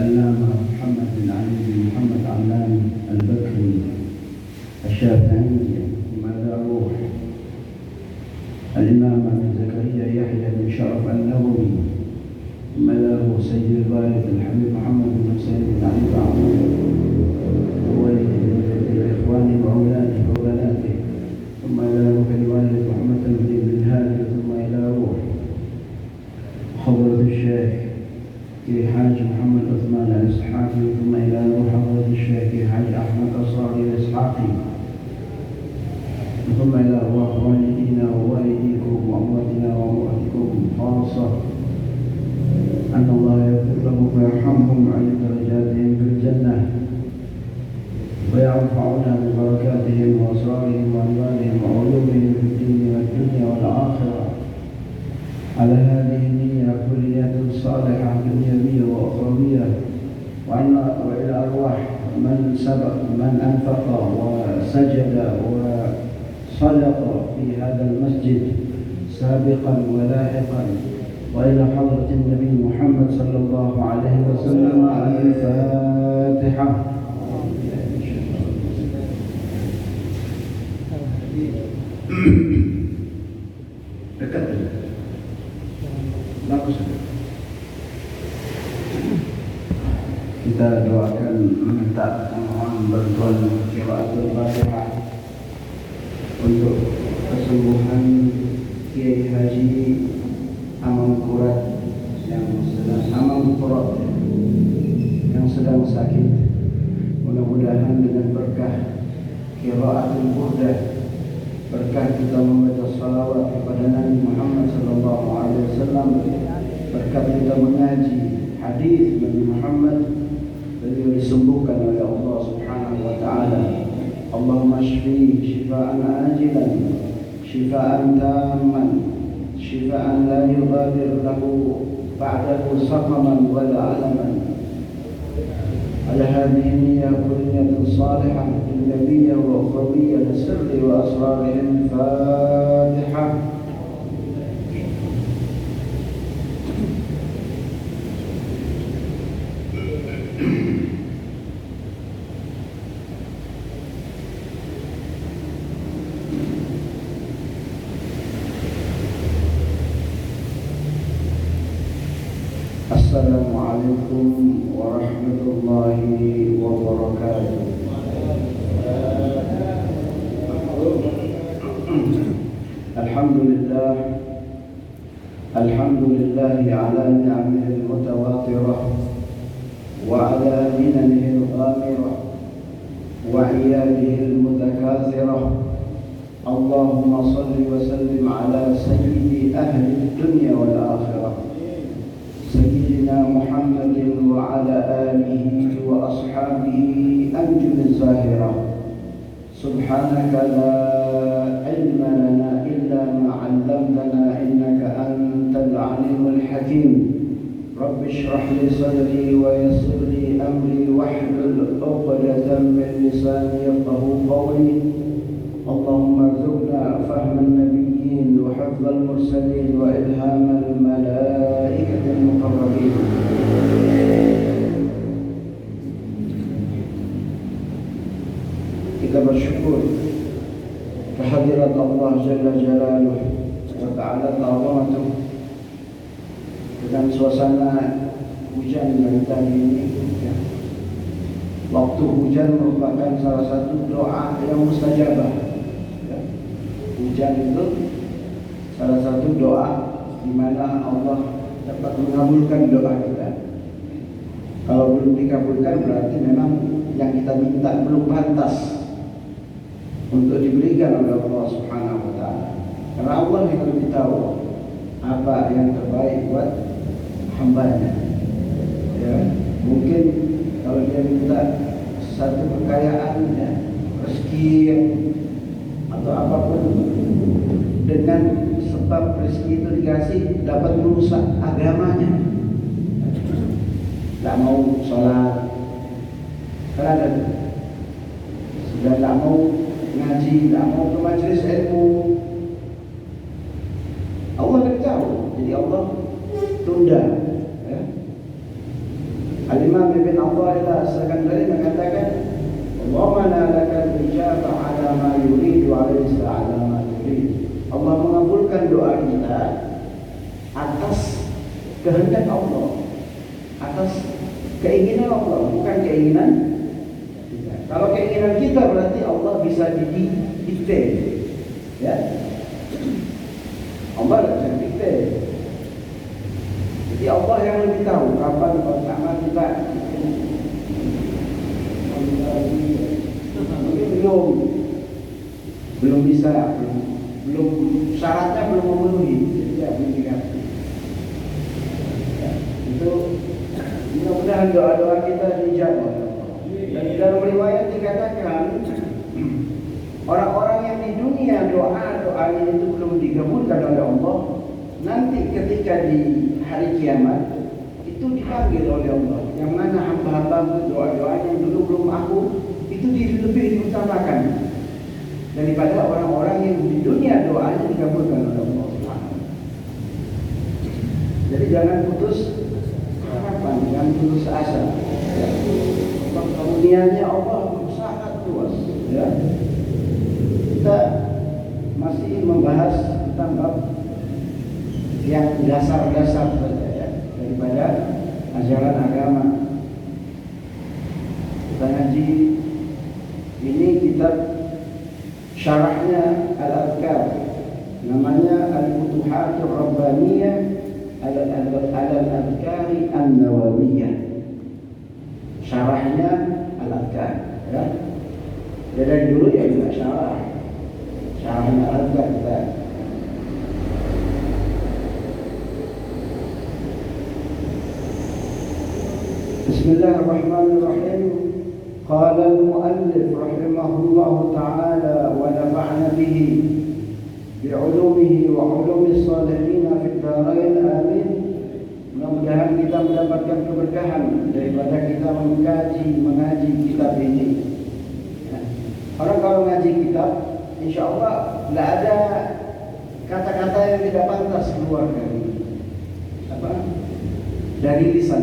العلامة محمد بن علي بن محمد علام البكري الشافعي ماذا روح الإمام أبي زكريا يحيى بن شرف النووي ماذا روح سيد الوالد الحبيب محمد بن حسين بن علي بن عمرو ووالد الإخوان وأولاده وبناته ثم إلى روح الوالد محمد بن هادي ثم إلى روح حضرة الشيخ حاج محمد عثمان الإسحاقي ثم إلى روح حضرة الشيخ حاج أحمد الصاغي الإسحاقي ثم إلى روح والدينا ووالديكم وأمواتنا وأمواتكم خاصة أن الله يغفر لهم ويرحمهم ويعلي درجاتهم في الجنة ويرفعنا ببركاتهم وأسرارهم وأنوارهم وعلومهم في الدين والدنيا والآخرة على هذه النية كلية صالحة دنيوية وأخروية وإلى أرواح من سبق من أنفق وسجد وصدق في هذا المسجد سابقا ولاحقا وإلى حضرة النبي محمد صلى الله عليه وسلم. الفاتحة. dekat bagus. Kita doakan minta mohon bantuan qiraatul Fatihah untuk kesembuhan Kiai Haji Amangkurat yang sedang sakit. Mudah-mudahan dengan berkah qiraatul Burdah, berkah kita membaca salawat kepada Nabi Muhammad sallallahu alaihi wasallam, berkah kita mengaji hadis Nabi Muhammad, beliau disembuhkan oleh Allah Subhanahu wa taala. Allahumma shfi shifaan ajilan shifaan tamman shifaan la yughadir lahu ba'dahu saqaman wala alaman. على هذه النية كلية صالحة دنيوية وأخروية لسر وأسرارهم. الفاتحة. السلام عليكم ورحمة الله وبركاته. الحمد لله على نعمه المتواترة وعلى مننه الغامرة وعياده المتكاثرة. اللهم صل وسلم على سيد أهل الدنيا والآخرة سيدنا محمد وعلى آله وأصحابه أنجم الزاهرة. سبحانك لا علم لنا إلا ما علمتنا إنك أنت العليم الحكيم. رب اشرح لي صدري ويسر لي أمري واحلل عقدة من لساني يفقهوا قولي. اللهم ارزقنا فهم النبيين وحفظ المرسلين وإلهام الملائكة المقربين. Kita bersyukur kehadirat Allah Jalla Jalaluh wa Ta'ala Ta'zamatuh dengan suasana hujan dari tadi ini. Waktu hujan merupakan salah satu doa yang mustajabah. Hujan itu salah satu doa di mana Allah dapat mengabulkan doa kita. Kalau belum dikabulkan berarti memang yang kita minta belum pantas untuk diberikan oleh Allah Subhanahu wa taala. Karena Allah yang lebih tahu apa yang terbaik buat hambanya. Ya, mungkin kalau dia minta satu kekayaan, ya, rezeki atau apapun, dengan sebab rezeki itu dikasih dapat merusak agamanya. Tak mau sholat, karena ada sudah tak mau ngaji, tak mau ke majelis ilmu. Allah lebih tahu, jadi Allah tunda. Ya. Al-Imam Ibn Athaillah As-Sakandari mengatakan, Allahumma lakal ijabah ala ma yuridu alaysa ala ma yuridu. Allah mengabulkan doa kita atas kehendak Allah, atas keinginan Allah, bukan keinginan kita. Kalau keinginan kita berarti Allah bisa didikte, ya. Allah bisa didikte. Jadi Allah yang lebih tahu kapan pertama kita. Mungkin belum bisa, belum syaratnya belum memenuhi, jadi belum dikasih. Itu mudah-mudahan doa-doa kita dijawab. Dan dalam riwayat dikatakan orang-orang yang di dunia doanya itu belum dikabulkan oleh Allah, nanti ketika di hari kiamat itu dipanggil oleh Allah. Yang mana hamba-hamba doa-doanya yang dulu belum aku itu lebih diutamakan daripada orang-orang yang di dunia doanya dikabulkan oleh Allah. Jadi jangan putus harapan, jangan putus asa. Karunia-Nya Allah sangat luas. Ya. Kita masih membahas tentang bab yang dasar-dasar saja, ya, daripada ajaran agama. Kita ngaji ini kitab syarahnya Al-Adhkar, namanya Al-Futuhatur Rabbaniyah Al-Adhkari An-Nawawiyah. Syarahnya Al-Adhkar, ya. Ya dari dulu ya juga syarahnya Al-Adhkar kita. Bismillahirrahmanirrahim. Qala al-muallif rahimahullahu ta'ala wa nafa'na bihi bi'ulumihi wa ulumis salihin fid dharain amin. Mudah-mudahan kita mendapatkan keberkahan daripada kita mengaji kitab ini. Orang kalau ngaji kitab, insya Allah tidak ada kata-kata yang tidak pantas keluar dari lisan.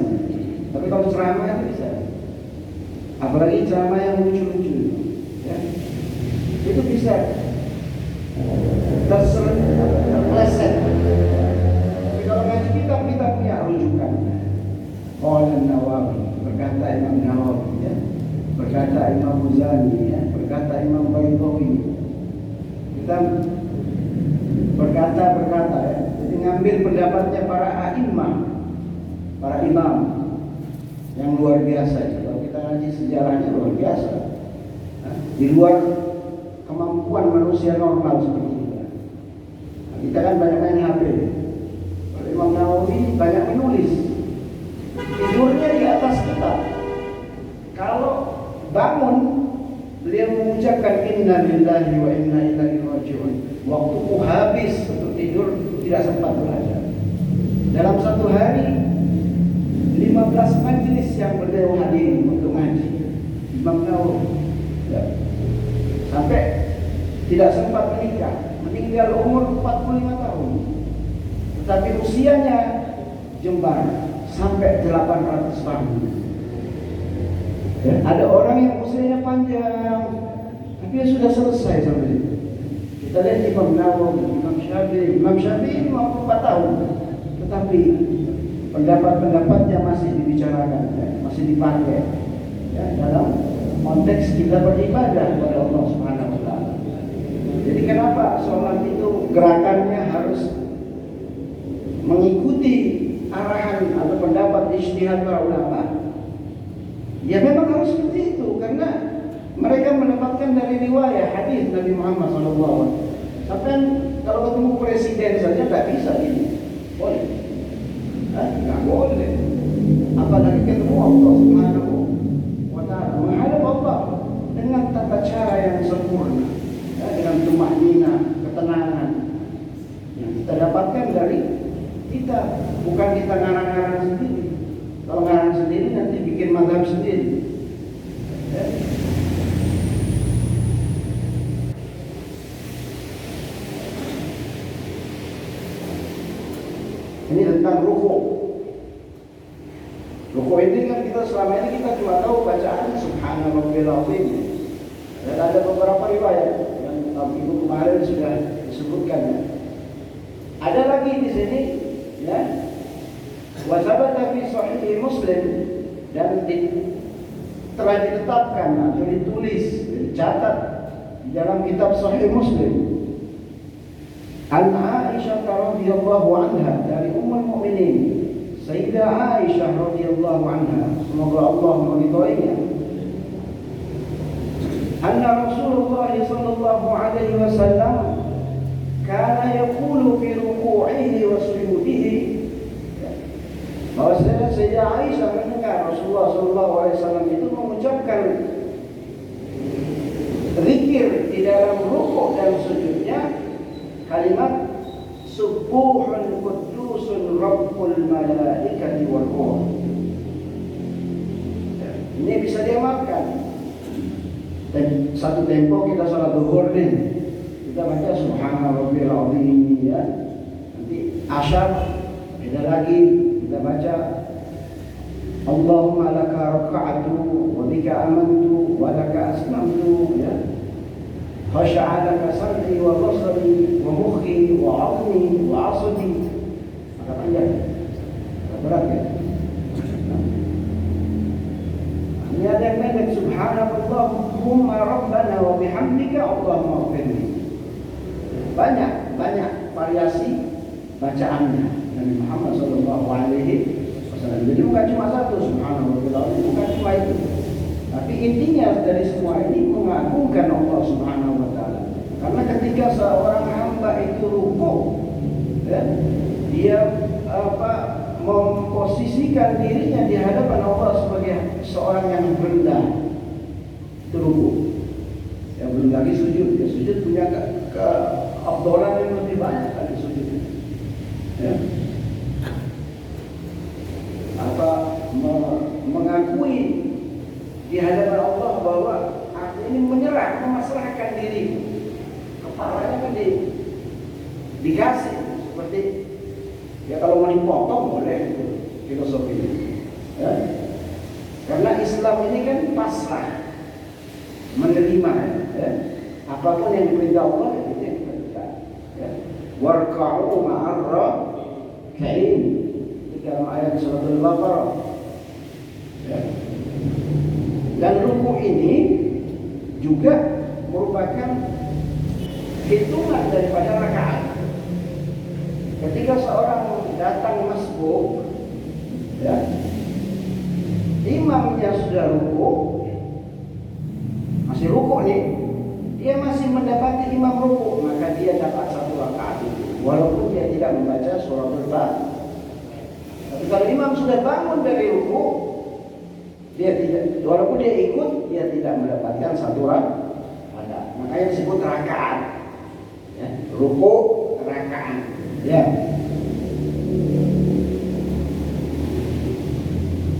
Tapi kalau ceramah itu bisa, apalagi ceramah yang lucu-lucu, ya, itu bisa terpeleset. Tapi kalau ngaji kitab, kita punya rujukan. Qala Nawawi, berkata Imam Nawawi, ya, berkata Imam Muzani, ya, berkata Imam Baydhawi. Kita berkata, ya, jadi ngambil pendapatnya para a'imah, para imam yang luar biasa. Kalau kita ngaji sejarahnya luar biasa, di luar kemampuan manusia normal seperti kita. Kita kan banyak main HP. Kalau Imam Nawawi banyak menulis, tidurnya di atas kitab. Kalau bangun, beliau mengucapkan inna lillahi wa inna ilaihi raji'un. Waktuku habis untuk tidur, tidak sempat belajar. Dalam satu hari 15 majlis yang beliau hadiri untuk ngaji Imam Nawawi, ya. Sampai tidak sempat menikah, meninggal umur 45 tahun, tetapi usianya jembar sampai 800 tahun. Ya, ada orang yang usianya panjang tapi dia sudah selesai sampai itu. Kita lihat Imam Nawawi, Imam Syafi'i 54 tahun, tetapi pendapat-pendapatnya masih dibicarakan, ya, masih dipakai, ya, dalam konteks kita beribadah kepada Allah Subhanahu wa taala. Jadi kenapa sholat itu gerakannya harus mengikuti arahan atau pendapat ijtihad para ulama? Ya memang harus seperti itu, karena mereka mendapatkan dari riwayat hadis Nabi Muhammad SAW. Sampai kalau ketemu presiden saja tak bisa ini, boleh? Tidak boleh. Apalagi ketemu Allah Subhanahu wa taala, menghadap Allah dengan tata cara yang sempurna, ya, dengan tumanina, ketenangan yang kita dapatkan dari kita, bukan kita ngarang-ngarang sendiri. Kalau ngarang sendiri nanti bikin mazhab sendiri, ya. Ini tentang ruku. Rukuk ini kan kita selama ini kita cuma tahu bacaan Subhanallahil azim. Dan ada beberapa riwayat yang minggu kemarin sudah disebutkan. Ya. Ada lagi di sini, ya. Wa thabata fi sahih Muslim, dan telah ditetapkan atau ditulis, dicatat di dalam kitab Sahih Muslim. An Aisyah radhiyallahu anha, dari Ummul Mukminin Sayyidah Aisyah radhiyallahu anha, semoga Allah meridhoinya. Anna Rasulullah sallallahu alaihi wasallam kana yaqulu fi ruku'ihi wa sujudihi, bahwasanya Sayyidah Aisyah mendengar Rasulullah sallallahu alaihi wasallam itu mengucapkan zikir di dalam rukuk dan sujudnya kalimat Subuhun Qudusun Rabbul Malaikati wal Ruh. Ini bisa diamalkan. Dan satu tempo kita salat zuhur nih, kita baca Subhanallahil azim, ya. Nanti asyar beda lagi, kita baca Allahumma laka raka'atu wa bika amantu wa laka aslamtu, ya. Khasha'a laka sam'i wa basari wa mukhi wa 'azmi wa 'asbi. Agak panjang, agak berat ya. Ini ada yang pendek, Subhanallahumma rabbana wa bihamdika Allahumma ighfirli. Banyak variasi bacaannya Nabi Muhammad sallallahu alaihi wasallam. Jadi bukan cuma satu Subhanallah, bukan cuma itu. Tapi intinya dari semua ini mengagungkan Allah Subhanahu wa taala. Karena ketika seorang hamba itu rukuk, ya, dia memposisikan dirinya di hadapan Allah sebagai seorang yang rendah, itu rukuk. Ya, belum lagi sujud. Ya, sujud punya keafdalan yang lebih banyak dari sujud. Ya. Mengakui di hadapan Allah bahwa aku ini menyerah, memasrahkan diri. Kepalanya kan dikasih seperti, ya kalau mau dipotong boleh, itu filosofi. Ya. Karena Islam ini kan pasrah, menerima, ya. Apapun yang diperintah Allah itu yang diperintah. Ya. Warka'u ma'ar-raki'in, dalam ayat surat Al-Baqarah. Ya. Dan rukuk ini juga merupakan hitungan daripada rakaat. Ketika seorang datang masbuk, ya, imamnya sudah rukuk, masih rukuk nih, dia masih mendapati imam rukuk, maka dia dapat satu rakaat itu, walaupun dia tidak membaca surah Al-Fatihah. Tapi kalau imam sudah bangun dari rukuk, dia tidak, walaupun dia ikut, dia tidak mendapatkan satu rakaat. Makanya disebut rakaat. Ya, rukuk, rakaat. Ya.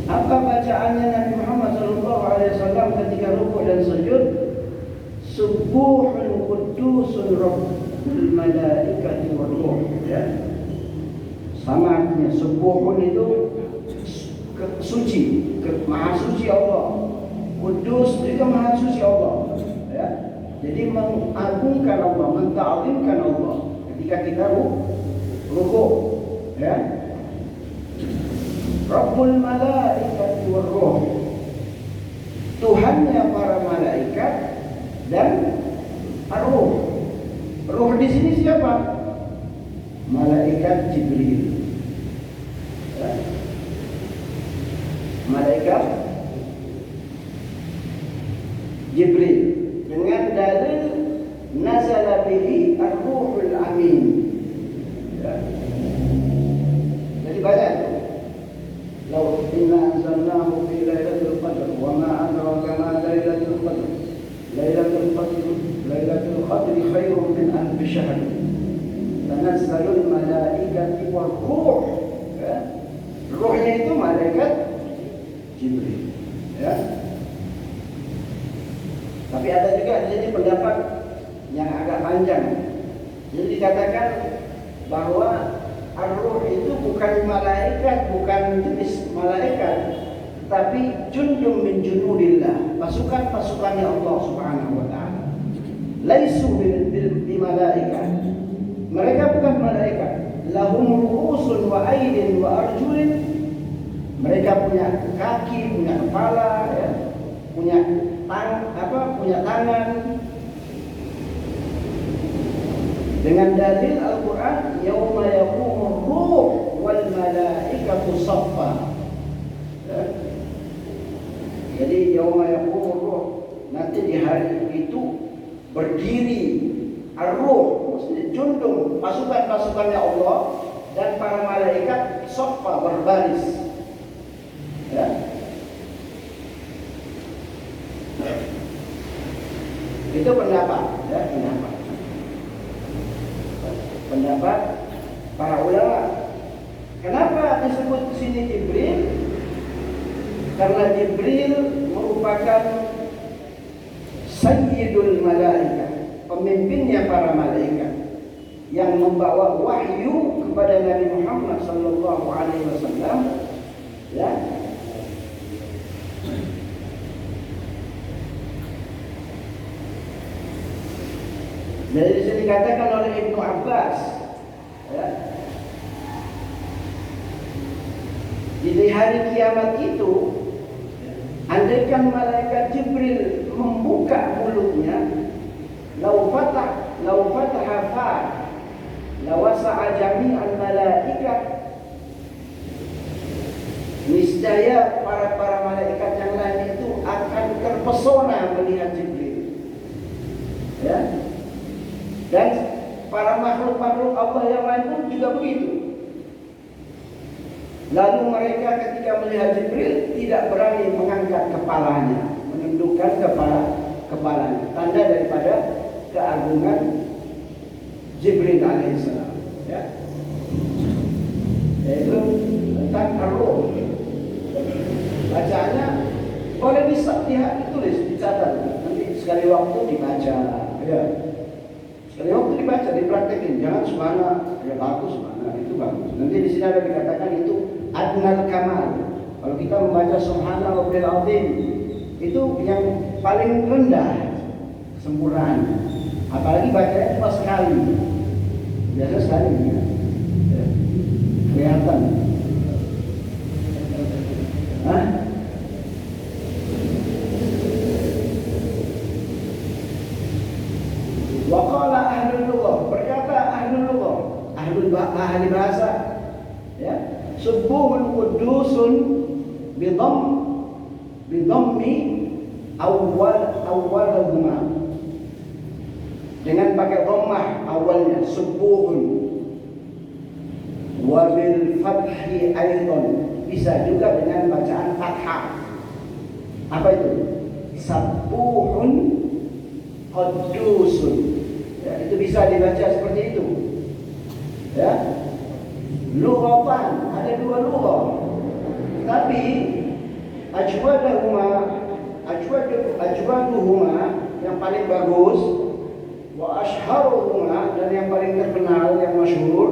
Apa bacaannya Nabi Muhammad SAW ketika rukuk dan sujud? Subuhun Qudusun Rabbul Malaikati wal Ruh. Ya. Sama artinya, subuhun itu suci, maha suci Allah. Kudus juga maha suci Allah. Ya. Jadi mengagungkan Allah, menta'zimkan Allah ketika kita rukuk. Ya. Rabbul Malaikati wal Ruh, Tuhannya para malaikat dan ar-ruh. Ruh di sini siapa? Malaikat Jibril. Ya. Malaikat Jibril dengan dalil nazala bihi ar-ruhul amin. Ya. Jadi banyak. Law inna anzalnahu fi lailatul qadr wa ma adraka ma lailatul qadr. Lailatul qadr khairun min alf syahr. Tanazzalul malaikatu war ruh. Ya. Ruhnya itu malaikat Jibril. Ya. Tapi ada juga di sini pendapat yang agak panjang. Jadi dikatakan bahwa Ar-Ruh itu bukan malaikat, bukan jenis malaikat, tapi jundum min junudillah, pasukan-pasukannya Allah Subhanahu wa taala. Laisu bi malaikat. Mereka bukan malaikat. Lahum ru'usun wa aydin wa arjulin. Mereka punya kaki, punya kepala, ya. punya tangan. Dengan dalil Al-Quran, yauma yaqumur ruh wal malaikatu saffa. Ya. Jadi yauma yaqumur ruh, nanti di hari itu berdiri ar-ruh, maksudnya jundum, pasukan-pasukannya Allah dan para malaikat saffa, berbaris. Ya. Itu pendapat, ya, pendapat para ulama. Kenapa disebut di sini Jibril? Karena Jibril merupakan sayyidul malaikat, pemimpinnya para malaikat yang membawa wahyu kepada Nabi Muhammad sallallahu alaihi wasallam, ya. Jadi disini dikatakan oleh Ibnu Abbas, ya, di hari kiamat itu, andaikan malaikat Jibril membuka mulutnya, lau fataha fa, lawasa'a jami'al malaikat. Niscaya para malaikat yang lain itu akan terpesona melihat Jibril, ya. Dan para makhluk-makhluk Allah yang lain pun juga begitu. Lalu mereka ketika melihat Jibril tidak berani mengangkat kepalanya, menundukkan kepalanya. Tanda daripada keagungan Jibril alaihissalam, ya. Yaitu tentang ar-ruh. Bacaannya boleh ditulis, dicatat. Nanti sekali waktu dibaca, ya. Sekali waktu dibaca, dipraktekin. Jangan semana, ya bagus, semana itu bagus. Nanti di sini ada dikatakan itu adnal kamal. Kalau kita membaca subhanallah rabbil azim, itu yang paling rendah kesempurnaan. Apalagi bacanya cuma sekali. Biasa sekali, ya. Kelihatan. Hah? Waqala ahlul lughah, berkata ahlul lughah, ahli bahasa, ya, subuhun qudusun bidhammi awwalahuma, dengan pakai dhammah awalnya subuhun, wa bil fathi aidan, bisa juga dengan bacaan fathah. Apa itu? Sabuhun qudusun, ya, itu bisa dibaca seperti itu, ya. Lughatan ada dua lughah, tapi ajwaduhuma yang paling bagus, wa ashharuhuma, dan yang paling terkenal, yang masyhur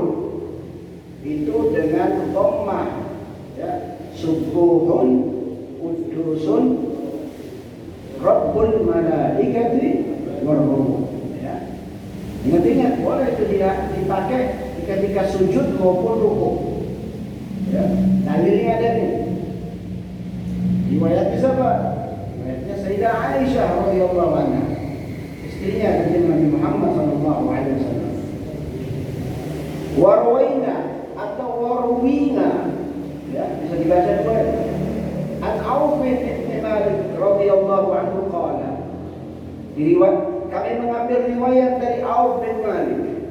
itu dengan dhammah, ya, subuhun qudusun rabbul malaikati war-ruh, ya. Ingat-ingat, boleh itu dipakai ketika sujud maupun rukuk, ya. Dalilnya ada nih. Riwayatnya siapa? Riwayatnya Sayyidah Aisyah radhiyallahu anha, istrinya Nabi Muhammad sallallahu alaihi wasallam. Warwaina atau warwina, ya, bisa dibaca dua. An-Auf bin Malik radhiyallahu anhu qala. Kami mengambil riwayat dari Auf bin Malik,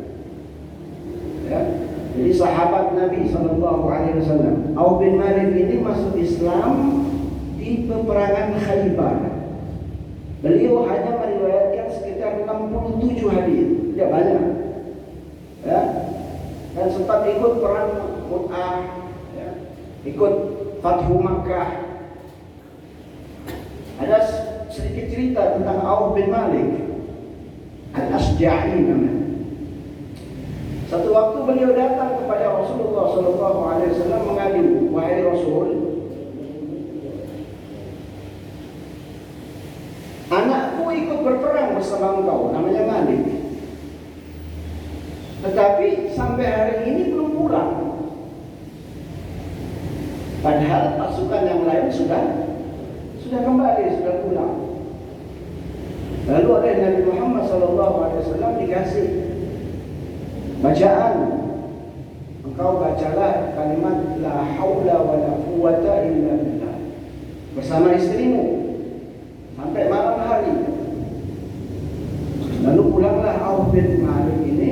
ya. Jadi sahabat Nabi sallallahu alaihi wasallam. Auf bin Malik ini masuk Islam di peperangan Khaybar. Beliau hanya meriwayatkan sekitar 67 hadis, tidak banyak, ya. Dan sempat ikut perang Mu'ah, ya. Ikut Fathu Makkah. Ada sedikit cerita tentang Auf bin Malik Al-Asja'i namanya. Satu waktu beliau datang kepada Rasulullah SAW mengadu, wahai Rasul, anakku ikut berperang bersama engkau, namanya Malik. Tetapi sampai hari ini belum pulang. Padahal pasukan yang lain sudah kembali, sudah pulang. Lalu oleh Nabi Muhammad SAW dikasih bacaan. Engkau bacalah kalimat la haula wa la quwata illa billah bersama istrimu sampai malam hari. Lalu pulanglah Auf bin Malik ini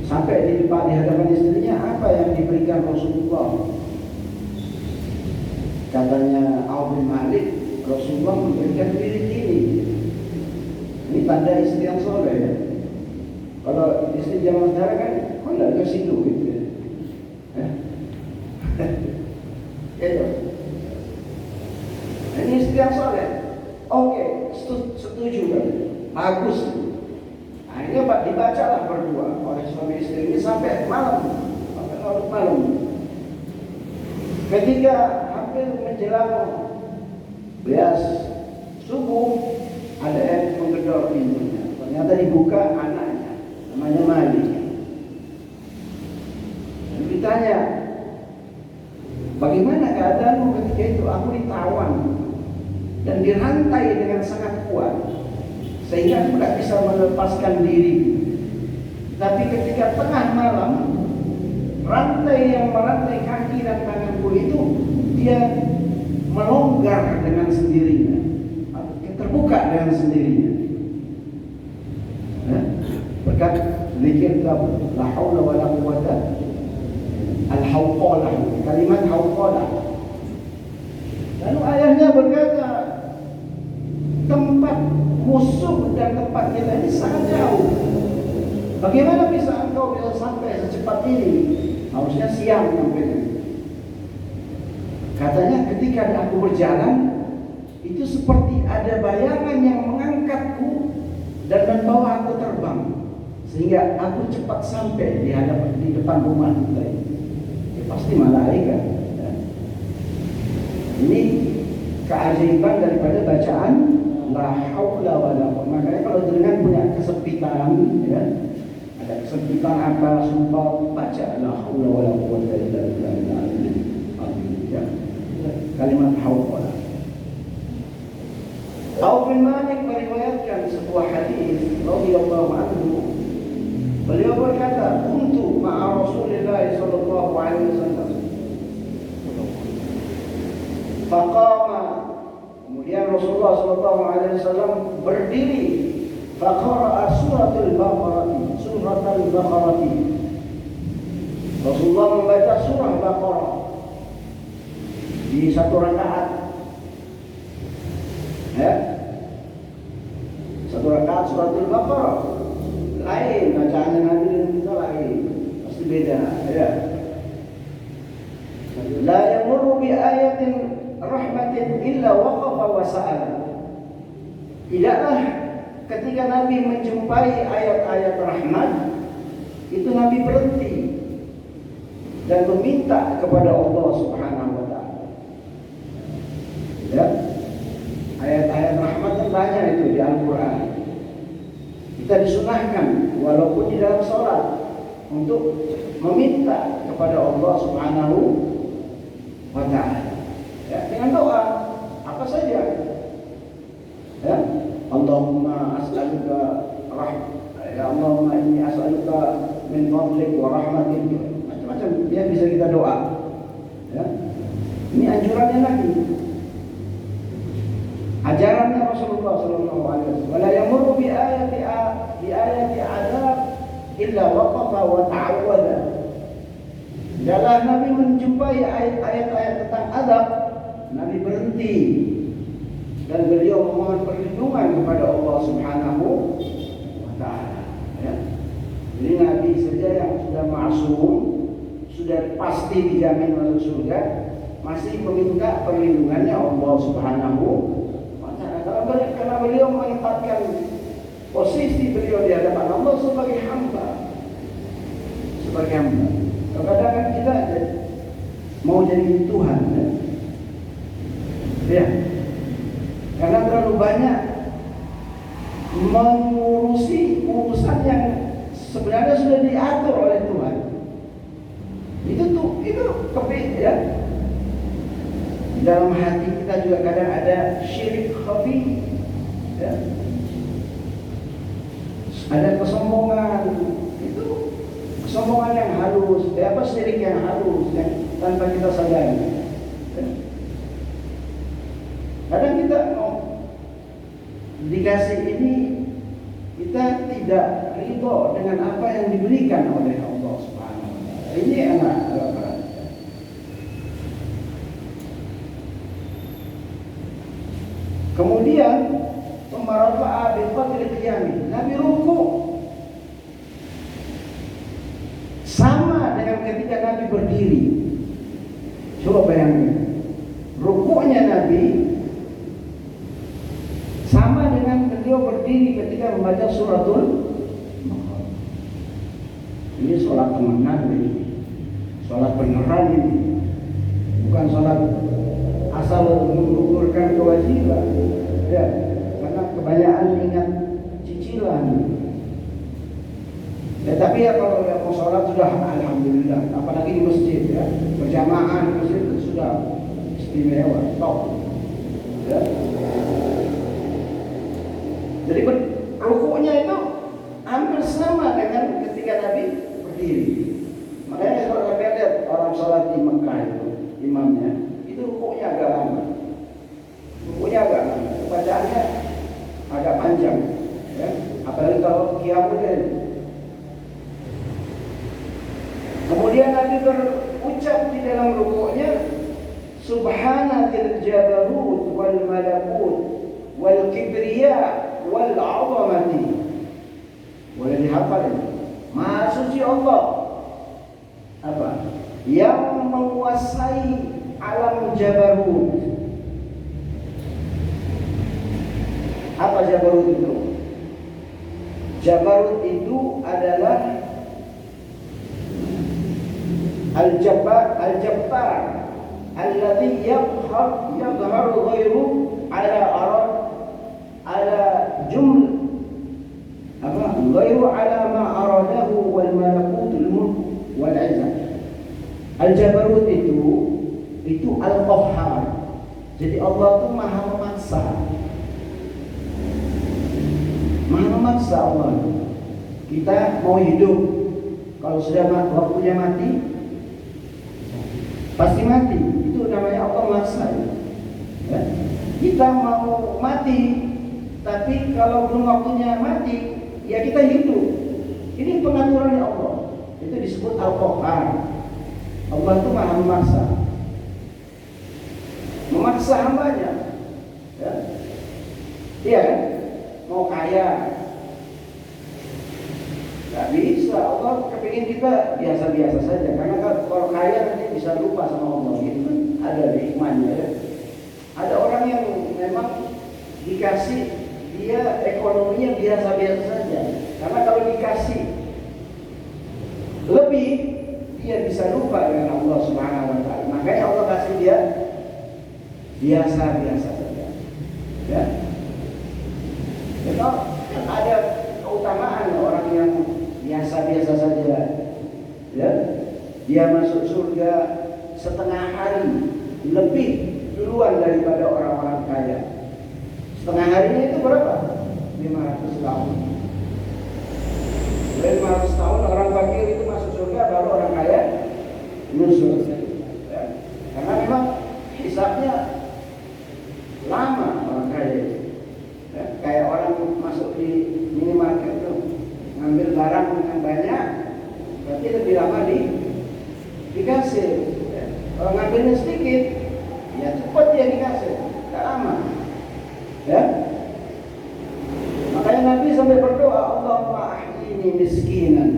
sampai di hadapan istrinya. Apa yang diberikan Rasulullah? Katanya Auf bin Malik, Rasulullah memberikan wirid ini. Ini tanda istri yang soleh ya. Kalau istri zaman sekarang kan, kok nggak kasih duit ya? Itu. Ini istri yang soleh. Oke, setuju kan? Bagus. Akhirnya dibacalah berdua oleh suami istri ini sampai malam, sampai larut malam. Ketika hampir menjelang belas subuh, ada yang menggedor pintunya. Ternyata dibuka anaknya, namanya Malik. Dan ditanya, bagaimana keadaanmu ketika itu? Aku ditawan dan dirantai dengan sangat kuat, sehingga aku tidak bisa melepaskan diri. Tapi ketika tengah malam, rantai yang merantai kaki dan tanganku itu, dia melonggar dengan sendirinya, terbuka dengan sendirinya. Berkat zikir la haula wa la quwata al-hawqalah, kalimat hawqalah. Lalu ayahnya berkata, tempat musuh dan tempat kita ini sangat jauh. Bagaimana bisa engkau bisa sampai secepat ini? Harusnya siang sampai. Katanya ketika aku berjalan, itu seperti ada bayangan yang mengangkatku dan membawa aku terbang, sehingga aku cepat sampai di depan rumah kita ini. Ya, pasti malaikat. Ya. Ini keajaiban daripada bacaan la haula wa la quwwata. Makanya kalau jenengan punya kesempitan, ya, ada kesempitan apa, sumpah, baca la haula wa la quwwata illa billah. Ya. Kalimat haula. Auf bin Malik meriwayatkan sebuah hadis radhiyallahu anhu. Beliau berkata, "Kuntu ma'a Rasulillah sallallahu alaihi wasallam." Faqama, kemudian Rasulullah sallallahu alaihi wasallam berdiri, faqara'a suratul Baqarah, suratul Baqarah. Rasulullah membaca surah Baqarah di satu rakaat. Ya. Satu rakaat suratul Baqarah. Lain bacaannya Nabi dengan kita lain. Pasti beda, ya. La yamurru bi ayatin rahmatin illa waqafa wa sa'ala. Tidaklah ketika Nabi menjumpai ayat-ayat rahmat, itu Nabi berhenti dan meminta kepada Allah Subhanahu wa taala. Ya. Ayat-ayat rahmat yang banyak itu di Al-Quran. Kita disunahkan walaupun di dalam sholat untuk meminta kepada Allah Subhanahu wa ta'ala, ya, dengan doa apa saja. Ya, Allahumma as'aluka ya Allahumma inni as'aluka min fadlik wa rahmatik. Macam-macam ya bisa kita doa. Ya. Ini anjurannya lagi. Ajarannya Rasulullah sallallahu alaihi wasallam, wala yamurru bi ayati adab illa waqafa wa ta'awwada. Tidaklah Nabi menjumpai ayat-ayat tentang adab, Nabi berhenti dan beliau memohon perlindungan kepada Allah Subhanahu wa taala. Ya. Jadi Nabi saja yang sudah maksum, sudah pasti dijamin masuk surga, masih meminta perlindungannya Allah Subhanahu. Karena beliau menempatkan posisi beliau di hadapan Allah sebagai hamba. sebagai hamba. Kadang-kadang kan kita mau jadi Tuhan, ya. Karena terlalu banyak mengurusi urusan yang sebenarnya sudah diatur oleh Tuhan. Itu ya. Dalam hati kita juga kadang ada syirik khafi, ya. Ada kesombongan, itu kesombongan yang halus, syirik yang halus yang tanpa kita sadari. Ya. Kadang kita dikasih ini, kita tidak ridho dengan apa yang diberikan oleh Allah Subhanahu wa Ta'ala. Ini agak berat. Kemudian pemarafa'a bil qadri qiyami. Nabi ruku sama dengan ketika Nabi berdiri. Coba bayangkan, ruku'nya Nabi sama dengan beliau berdiri ketika membaca suratul Baqarah. Ini sholat temenan ini, sholat beneran ini, bukan sholat asal menggugurkan kewajiban, ya, karena kebanyakan ingat cicilan. Ya, tapi ya kalau mau sholat sudah alhamdulillah, apalagi di masjid, ya, berjamaah di masjid itu sudah istimewa, top, ya. Jadi rukuknya itu hampir sama dengan ketika Nabi berdiri. Makanya kalau kita lihat orang sholat di Mekah itu, imamnya itu rukuknya agak lama, bacaannya agak panjang, ya. Apalagi kalau qiyamul lail. Kemudian Nabi berucap di dalam rukuknya, Subhana dzil jabarut wal malakut wal kibriya wal 'azamati. Boleh dihafal ini. Maha suci Allah, apa? Yang menguasai alam jabarut. Apa jabarut itu? Jabarut itu adalah Al-Jabbar alladhi yadhharu ghairu ala ghairu ala ma aradahu wal malakutul mulk wal 'izzah. Al-Jabarut itu Al-Qahhar. Jadi Allah itu maha memaksa. Maha memaksa Allah. Kita mau hidup, kalau sudah waktunya mati, pasti mati. Itu namanya Allah maksa, ya. Kita mau mati, tapi kalau belum waktunya mati, ya kita hidup. Ini pengaturannya Allah. Itu disebut Al-Qahhar. Allah itu maha memaksa, memaksa hambanya, ya. Iya kan? Mau kaya, nggak bisa. Allah kepingin kita biasa-biasa saja. Karena kalau kaya nanti bisa lupa sama Allah. Itu kan ada hikmahnya, ya. Ada orang yang memang dikasih, dia ekonominya biasa-biasa saja. Karena kalau dikasih lebih, dia bisa lupa dengan Allah Subhanahu wa Ta'ala. Makanya Allah kasih dia biasa-biasa saja, ya. Kalau ada keutamaan orang yang biasa-biasa saja, ya, dia masuk surga setengah hari lebih duluan daripada orang-orang kaya. Setengah harinya itu berapa? 500 tahun. 500 tahun orang fakir itu masuk surga, baru orang kaya nyusul, ya. Karena memang hisabnya lama orang kaya itu, ya. Kayak orang masuk di minimarket itu ngambil barang yang banyak, berarti lebih lama dikasih, ya. Kalau ngambilnya sedikit, ya cepat dia dikasih, tidak lama, ya. Makanya Nabi sampai berdoa, Allahumma ahyini miskinan,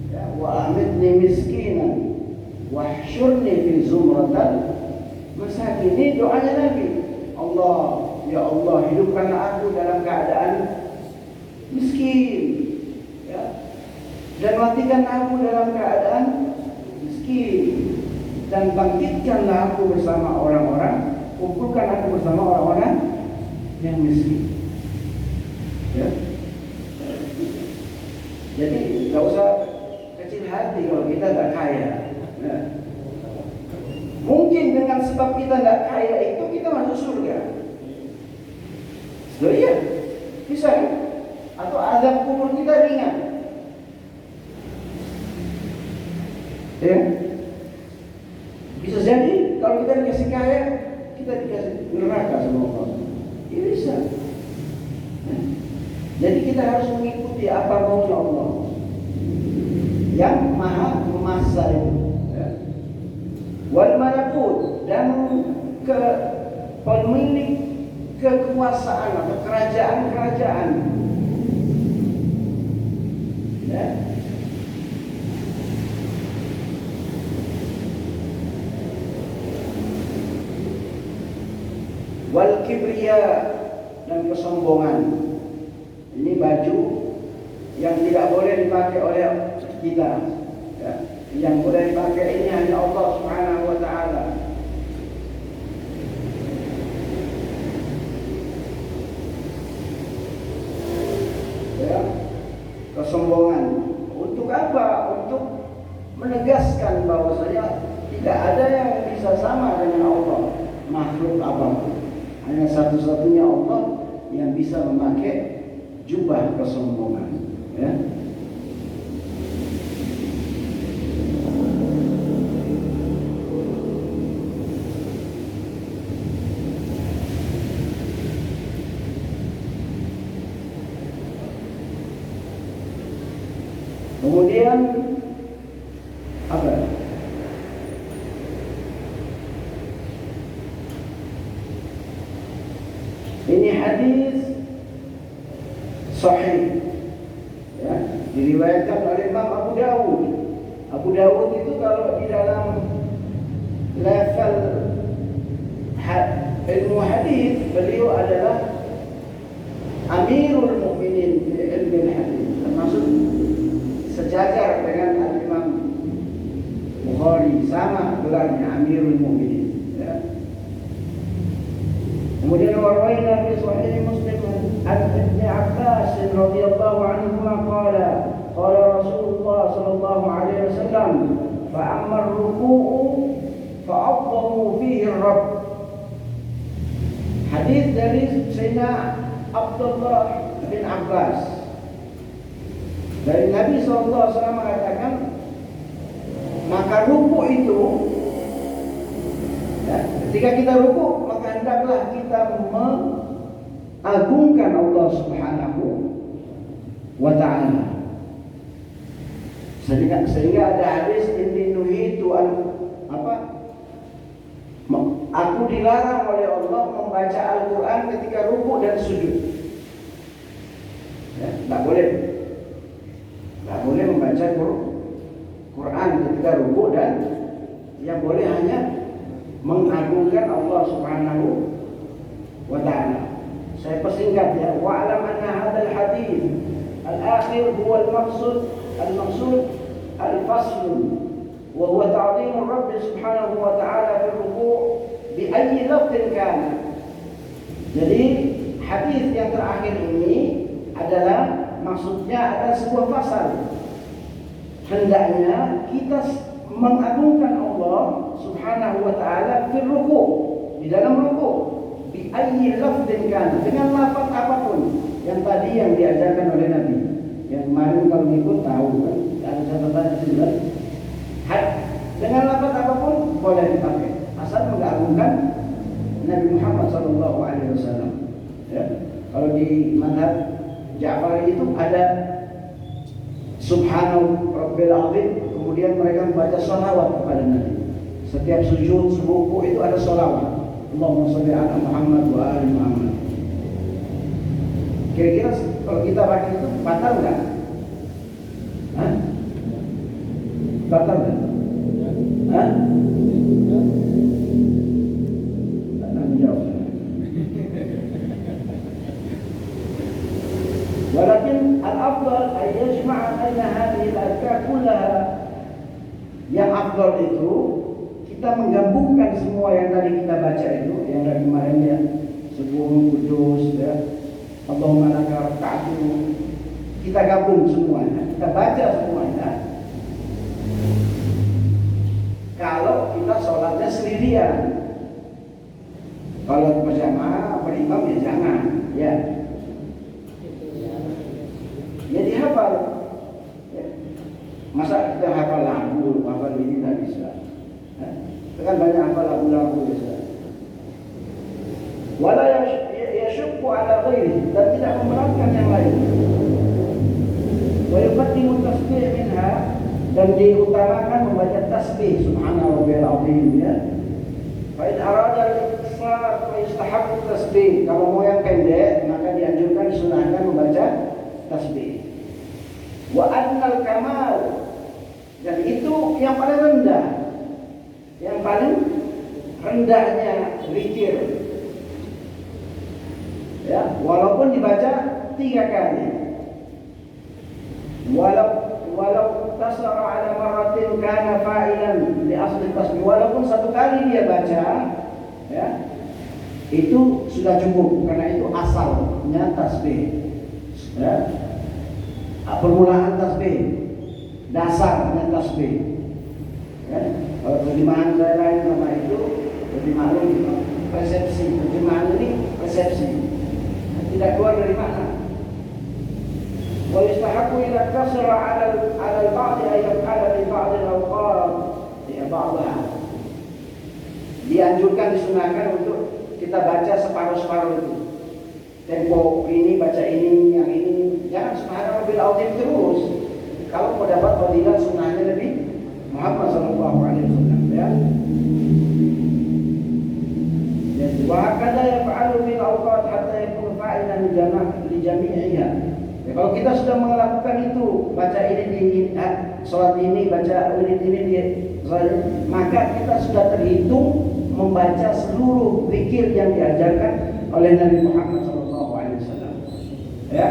ya, wa amitni miskinan, wahsyurni fi zumratal masakin. Ini doanya Nabi. Allah, ya Allah, hidupkanlah aku dalam keadaan miskin, ya. Dan matikan aku dalam keadaan miskin, dan bangkitkanlah aku bersama orang-orang, kumpulkan aku bersama orang-orang yang miskin. Ya. Jadi nggak usah kecil hati kalau kita nggak kaya. Nah, mungkin dengan sebab kita nggak kaya itu kita masuk surga. Loh iya, bisa kan? Atau azab kubur kita ringan. Ya, bisa jadi kalau kita dikasih kaya, kita dikasih neraka sama Allah. Ini bisa. Ya. Jadi kita harus mengikuti apa maunya Allah yang maha memaksa itu. Ya. Wal malakut, dan ke pemilik kekuasaan atau kerajaan-kerajaan. Ya. Wal kibriya, dan kesombongan. Ini baju yang tidak boleh dipakai oleh kita. Ya. Yang boleh dipakai ini hanya Allah Subhanahu wa taala. Ya. Kesombongan. Untuk apa? Untuk menegaskan bahwasanya tidak ada yang bisa sama dengan Allah, makhluk apapun. Hanya satu-satunya Allah yang bisa memakai jubah kesombongan. Ya. Kemudian apa? Ini hadis sahih, ya, diriwayatkan oleh Imam Abu Dawud. Abu Dawud itu kalau di dalam level ilmu hadis, beliau adalah Amirul Mukminin di ilmu hadis, termasuk sejajar dengan Imam Bukhari, sama gelarnya Amirul Mukminin. Ya. Kemudian warwaina fi sahih Muslim an Ibn Abbas radhiyallahu anhuma qala Rasulullah sallallahu alaihi wasallam fa amma ar-ruku'u fa afdalu fihi ar-rabb. Hadis dari Sayyidina Abdullah bin Abbas, dari Nabi SAW mengatakan, maka ruku itu, ya, ketika kita ruku, maka hendaklah kita mengagungkan Allah Subhanahu wa ta'ala. Sehingga ada hadis ini nuhitu aku dilarang oleh Allah membaca Al-Quran ketika ruku dan sujud. Ya, tidak boleh. Tidak boleh membaca Quran ketika ruku, dan yang boleh hanya mengagungkan Allah Subhanahu wa ta'ala. Saya persingkat ya. Wa'alam anna hadzal hadis al-akhir huwa al-maqsud al-fasl wa huwa ta'zim Rabb Subhanahu wa ta'ala fi ruku' bi ayyi lafdhin kana. Jadi hadis yang terakhir ini adalah maksudnya adalah sebuah pasal. Hendaknya kita mengagungkan Allah Subhanahu wa ta'ala fil ruku', di dalam ruku', bi ayyi lafdhin kana, dengan lafaz apapun yang tadi yang diajarkan oleh Nabi. Yang kemarin kalau ikut tahu kan, ada catatan itu juga. Dengan lafaz apapun boleh dipakai, asal mengagungkan Nabi Muhammad sallallahu alaihi wasallam. Ya. Kalau di mazhab Ja'fari itu ada Subhanahu Rabbil Azim, kemudian mereka membaca sholawat kepada Nabi. Setiap sujud, ruku itu ada sholawat. Allahumma sholli ala Muhammad wa ali Muhammad. Kira-kira kalau kita pakai itu batal enggak? Hah? Batal enggak? Hah? Tak menjawab. Walakin al-afdal ay yajma' baina hadhihi gabungkan semua yang tadi kita baca itu, yang dari kemarin ya, Subuhun Kudus ya, Allahumma laka raka'atu, kita gabung semuanya, kita baca semuanya. Kalau kita sholatnya sendirian, kalau berjamaah berimam ya jangan, ya. Ya dihafal. Ya. Masa kita hafal lagu, hafal ini tidak bisa. Ya. Kita kan banyak hafal lagu-lagu bisa. Wala yashukku ala ghairi, dan tidak memberatkan yang lain. Wa yuqaddimu tasbih minha, dan diutamakan membaca tasbih subhana rabbiyal azim ya. Fa in arada al-iqtisar fa yustahabbu tasbih. Kalau mau yang pendek maka dianjurkan disunahkan membaca tasbih. Wa adnal kamal, dan itu yang paling rendah, yang paling rendahnya zikir ya, walaupun dibaca 3 kali, walau tasara ala marratin kana fa'ilan li asli tasbih, walaupun 1 kali dia baca ya, itu sudah cukup karena itu asalnya tasbih ya. Permulaan tasbih, dasarnya tasbih ya. Kalau terjemahan saya lain nama itu terjemahan ini persepsi, terjemahan ini persepsi, tidak keluar dari makna. Wa yustahabbu ila kasra ala al-ba'd ay yaf'ala bi ba'd al-awqat ya ba'daha. Dianjurkan, disunahkan untuk kita baca separuh-separuh itu. Tempo ini baca ini, yang ini, jangan subhanallah azim terus. Kalau mau dapat fadilah sunnahnya Nabi Muhammad sallallahu alaihi wasallam ya. Wa hakadha yaf'alu bil awqat hatta yakun fa'ilan li jami'iha. Ya, kalau kita sudah melakukan itu, baca ini di salat ini, baca ini di salat, maka kita sudah terhitung membaca seluruh zikir yang diajarkan oleh Nabi Muhammad sallallahu alaihi wasallam. Ya.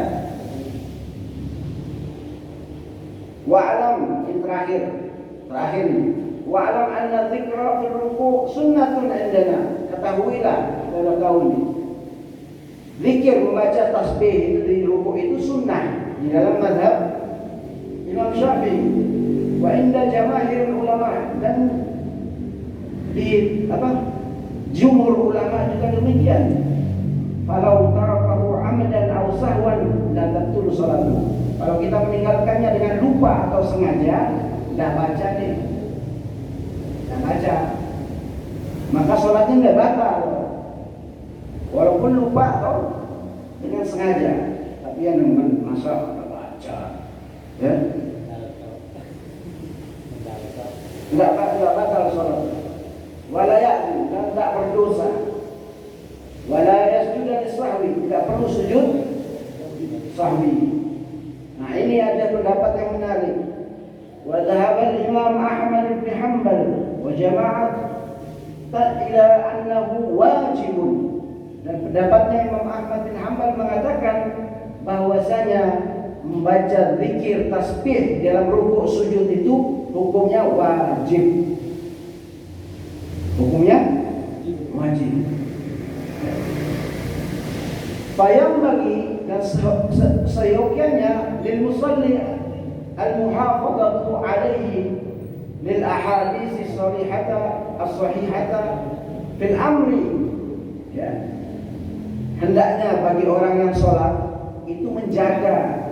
Wa'lam, ini terakhir ini. Wa'lam anna dzikra fil ruku' sunnatun indana. Ketahuilah, saudara tahu ini. Zikir membaca tasbih itu di ruku' itu sunnah di dalam mazhab Imam Syafi'i. Wa inda jamaahir ulama, dan di jumhur ulama juga demikian. Falau tarakahu amdan aw sahwan la tabtul salatu. Kalau kita meninggalkannya dengan lupa atau sengaja, tidak baca nih, tidak baca, maka sholatnya tidak batal, walaupun lupa atau dengan sengaja. Tapi yang masa tidak baca, ya, tidak batal sholat. Wala ya'ti, dan tidak berdosa. Wala yasjud lis-sahwi, tidak perlu sujud sahwi. Nah, ini ada pendapat yang menarik. Wa dhahaba al-Imam Ahmad bin Hanbal wa jama'at ila annahu wajibun. Dan pendapatnya Imam Ahmad bin Hanbal mengatakan bahwasanya membaca zikir tasbih dalam rukuk sujud itu hukumnya wajib. Hukumnya wajib. Fayam bagi, dan seyogyanya lil musalli al-muhafadhatu alaihi lil ahadits as-sahihata fil amri ya. Hendaknya bagi orang yang sholat itu menjaga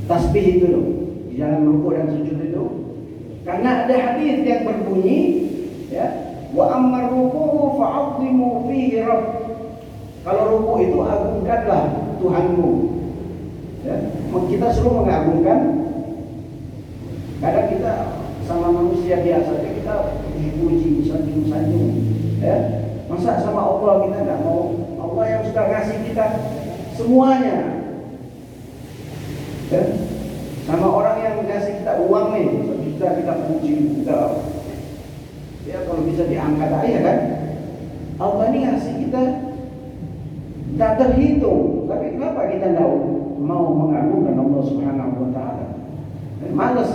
tasbih itu loh, di dalam rukuk dan sujud itu, karena ada hadis yang berbunyi ya, wa ammar ruku'u fa'azzimu fihi rabb. Kalau ruku itu agungkanlah Tuhanmu. Ya, kita suruh mengagungkan. Kadang kita sama manusia biasa kita dipuji, sanjung-sanjung. Ya, masa sama Allah kita nggak mau? Allah yang sudah kasih kita semuanya. Ya, sama orang yang kasih kita uang nih, kita puji, kita. Ya kalau bisa diangkat aja kan. Allah ini ngasih kita. Tak terhitung, tapi kenapa kita tidak mau mengagungkan Allah Subhanahu wa taala? Malas.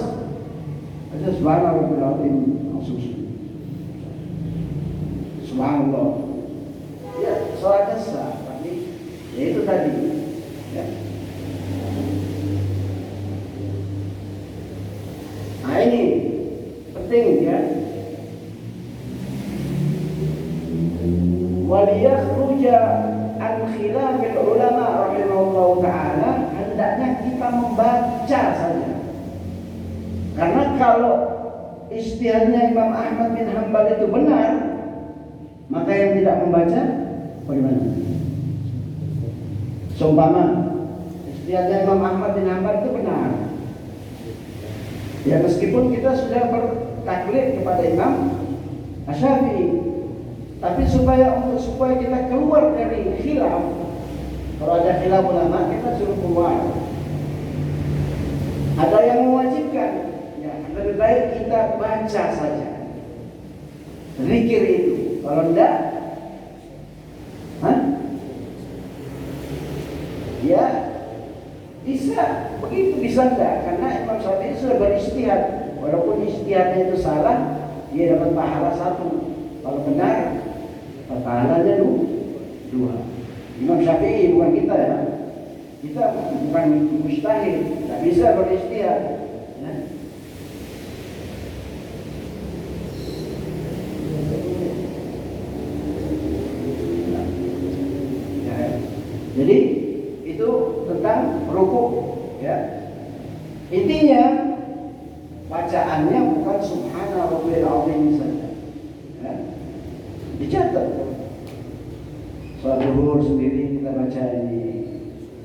Ada subhanahu wa ta'ala langsung. tadi. Ya. Nah ini penting ya. Waliyakhruja an khilafil ulama rahimahullahu ta'ala, hendaknya kita membaca saja. Karena kalau ijtihadnya Imam Ahmad bin Hanbal itu benar, maka yang tidak membaca bagaimana? Seumpama ijtihadnya Imam Ahmad bin Hanbal itu benar, ya meskipun kita sudah bertaklid kepada Imam Syafi'i, tapi supaya kita keluar dari khilaf, kalau ada khilaf ulama kita suruh keluar. Ada yang mewajibkan, ya lebih baik kita baca saja, zikir itu. Kalau enggak, ya bisa begitu, bisa enggak? Karena Imam Syafi'i sudah berijtihad, walaupun ijtihadnya itu salah, dia dapat pahala 1. Kalau benar, pahalanya 2. Imam Syafi'i, bukan kita ya. Kita bukan mustahil, tak bisa berijtihad. Ya. Jadi itu tentang rukuk, ya. Intinya bacaannya bukan subhana rabbil azim saja. Ya. Dicatat. Salat zuhur sendiri kita baca ini,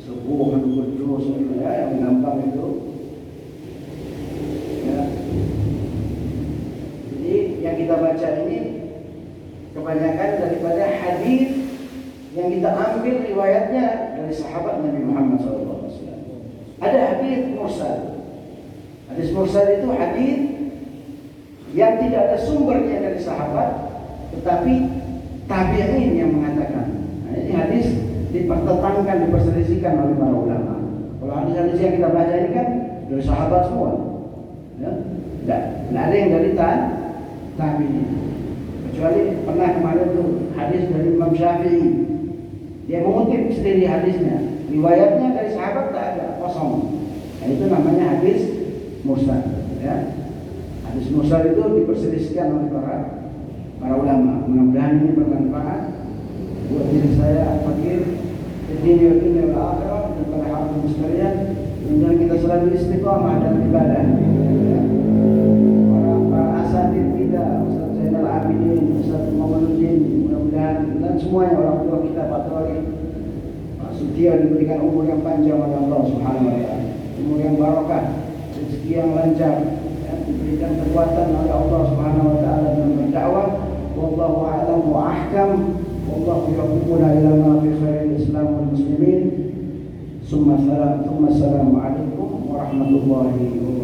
subuh kudus, ya, yang gampang itu. Ya. Jadi yang kita baca ini kebanyakan daripada hadis yang kita ambil riwayatnya dari sahabat Nabi Muhammad SAW. Ada hadis mursal. Hadis mursal itu hadis yang tidak ada sumbernya dari sahabat, tetapi tabi'in yang mengatakan. Nah, ini hadis dipertentangkan, diperselisihkan oleh para ulama. Kalau hadis-hadis yang kita baca ini kan dari sahabat semua, ya? Tidak ada yang dari tabi'in. Kecuali pernah kemarin tuh hadis dari Imam Syafi'i. Dia mengutip sendiri hadisnya, riwayatnya dari sahabat tak ada, kosong. Nah, itu namanya hadis mursal. Ya. Hadis mursal itu diperselisihkan oleh para ulama. Mudah-mudahan ini bermanfaat buat diri saya, fakir, dunia wal akhirah, dan para hadirin sekalian. Mudah-mudahan kita selalu istiqamah dalam ibadah. Ya. Para asatidz kita, Ustaz Zainal Abidin, Ustaz Muhammaduddin, mudah-mudahan dan semuanya orang tua kita, Pak Tori, Pak Sutio, diberikan umur yang panjang oleh Allah Subhanahu wa taala, umur yang barokah, rezeki yang lancar, ya, diberikan kekuatan oleh Allah Subhanahu wa taala dalam berdakwah. Wallahu a'lam wa ahkam. Wallahu yuqimuna ila ma fi khairil Islam wal muslimin. Assalamu alaikum warahmatullahi wabarakatuh.